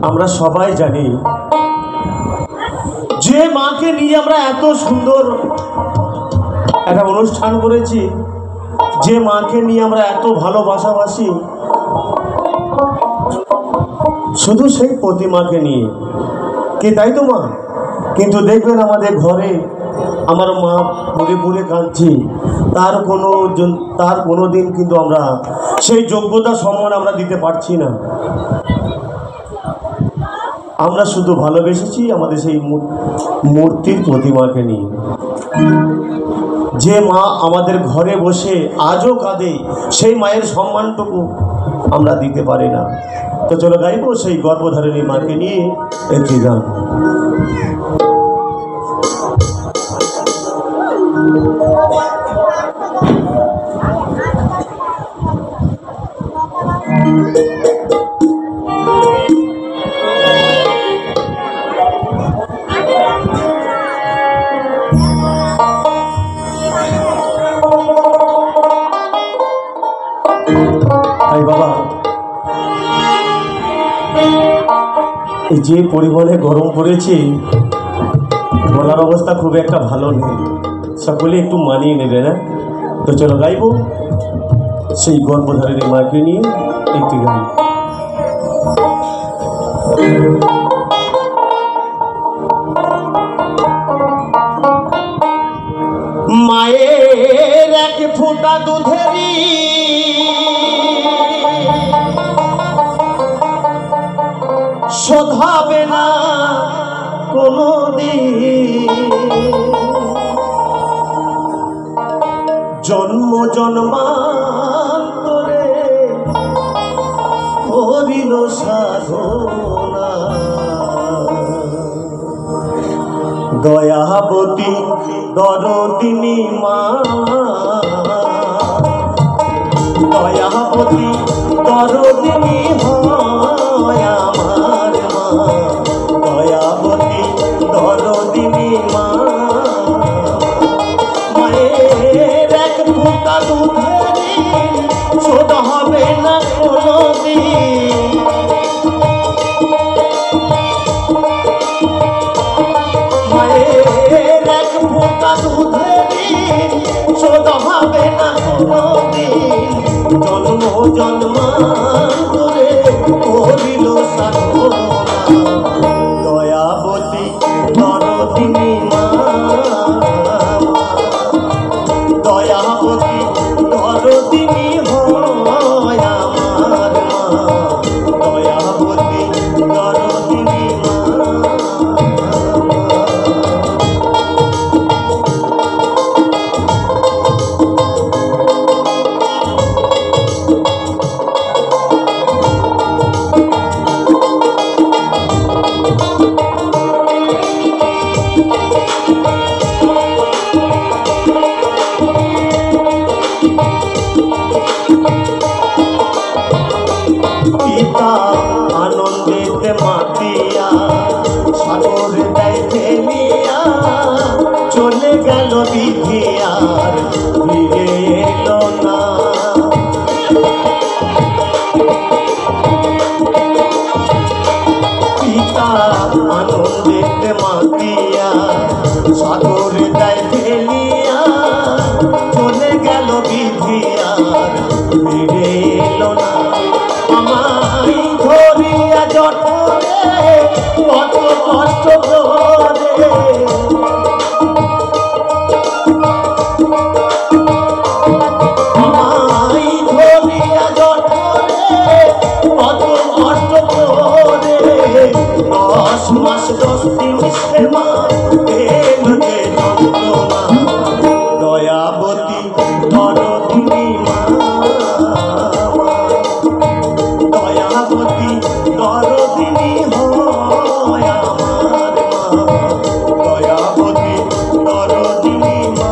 আমরা সবাই জানি যে মাকে নিয়ে আমরা এত সুন্দর একটা অনুষ্ঠান করেছি, যে মাকে নিয়ে আমরা এত ভালোবাসাবাসি, শুধু সেই প্রতিমাকে নিয়ে কে, তাই তো মা? কিন্তু দেখবেন আমাদের ঘরে আমার মা পুরে পুরে কাঁদছি, তার কোনো দিন কিন্তু আমরা সেই যোগ্যতা সম্মান আমরা দিতে পারছি না। আমরা শুধু ভালোবেসেছি আমাদের সেই মূর্তির প্রতিমাকে নিয়ে। যে মা আমাদের ঘরে বসে আজও কাঁদে, সেই মায়ের সম্মানটুকু আমরা দিতে পারি না। তো চলো গাইবো সেই গর্ভধারিণী মাকে নিয়ে একটি গান। বাবা, এই যে পরিমাণে গরম পড়েছে, গলার অবস্থা খুব একটা ভালো নেই, সকলে একটু মানিয়ে নেবে না? তো চলো গাইবো সেই গর্ভধারিণী মাকে নিয়ে একটি গান। মায়ের এক ফোঁটা দুধেরই শোধাবে না কোনো দিন, জন্ম জন্মান্তরে করিল সাধনা। দয়াবতী দরদিনী মা, দয়াবতী দরদিনী হয় আমার মা, দয়াবতী দরদিনী মা। মায়ের এক ফোঁটা দুধেরই শোধ হবে না কোনোদিন, মায়ের এক ফোঁটা দুধেরই শোধ হবে না কোনোদিন, জন্ম জন্মান্তরে করিল সাধনা। দয়াবতী দরদিনী মা, দয়াবতী দরদিনী হয় আমার মা, দয়াবতী দরদিনী মা। পিতা আনন্দেতে মাতিয়া সাগরে দেয় ফেলিয়া, চলে গেল বিধি আর ফিরে এলো না। পিতা আনন্দেতে মাতিয়া সাগরে দেয় ফেলিয়া, চলে গেল বিধি আর ফিরে এলো না। আমায় ধরিয়া জঠরে কত কষ্ট করে, আমায় ধরিয়া জঠরে কত কষ্ট করে, 10 মাস 10 দিন সে মা পেল যে যন্ত্রণা। দয়াবতী দরদিনী মা, দয়াবতী দরদিনী হয় আমার মা, দয়াবতী দরদিনী মা।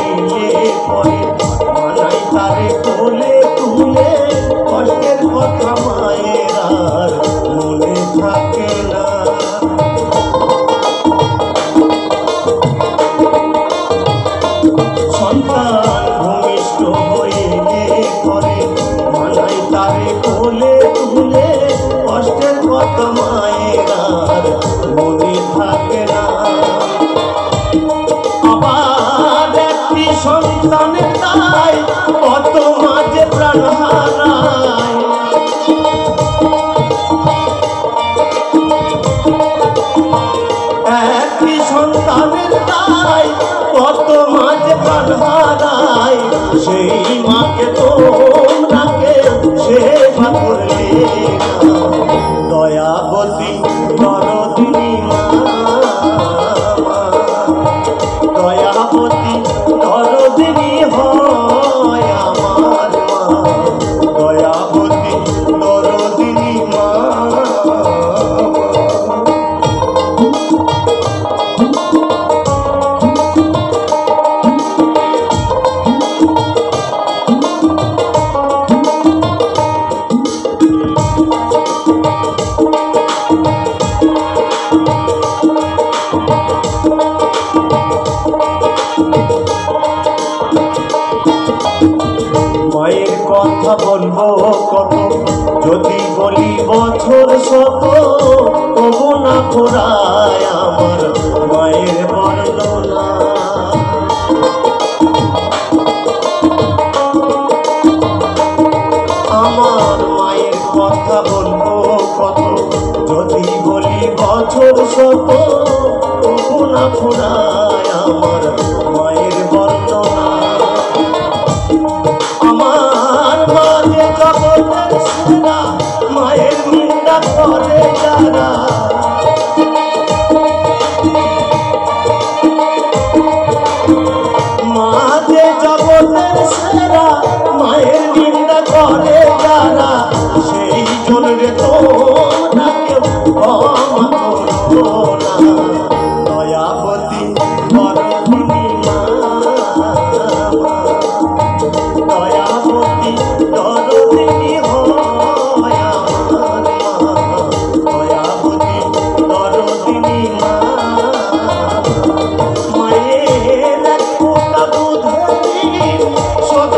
হইলে পরে মানাই তারে কোলে তুলে, কষ্টের কথা মায়ের আর মনে থাকে না। সন্তান ভূমিষ্ঠ হইলে পরে মানাই তারে কোলে তুলে, কষ্টের কথা মায়ের আর মনে থাকে না। আবার একটি সন্তানের দায় কত মাঝে প্রাণ হারায়। একটি সন্তানের দায় কত মাঝে প্রাণ হারায়, সেই মাকে তোমরা কেউ সেবা করলে না। দয়াবতী দরদিনী মা, দয়াবতী দরদিনী হয় আমার মা, দয়াবতী দরদিনী মা। মায়ের কথা বলবো কত, যদি বলি বছর শত, তবু না ফুরায় আমার মায়ের বর্ণনা। আমার মায়ের কথা বলবো কত, যদি বলি বছর শত, তবু না ফুরায় আমার মায়ের বর্ণনা। আমার মা যে জগতের সেরা, মায়ের নিন্দা করে যারা। মা যে জগতের সেরা, মায়ের নিন্দা করে যারা, সেই জন্যে তোমরা কেউ ক্ষমা করো না। দয়াবতী দরদিনী মা, দয়াবতী দরদিনী হয় আমার মা, দয়াবতী দরদিনী মা। মায়ের এক ফোঁটা দুধের শোধ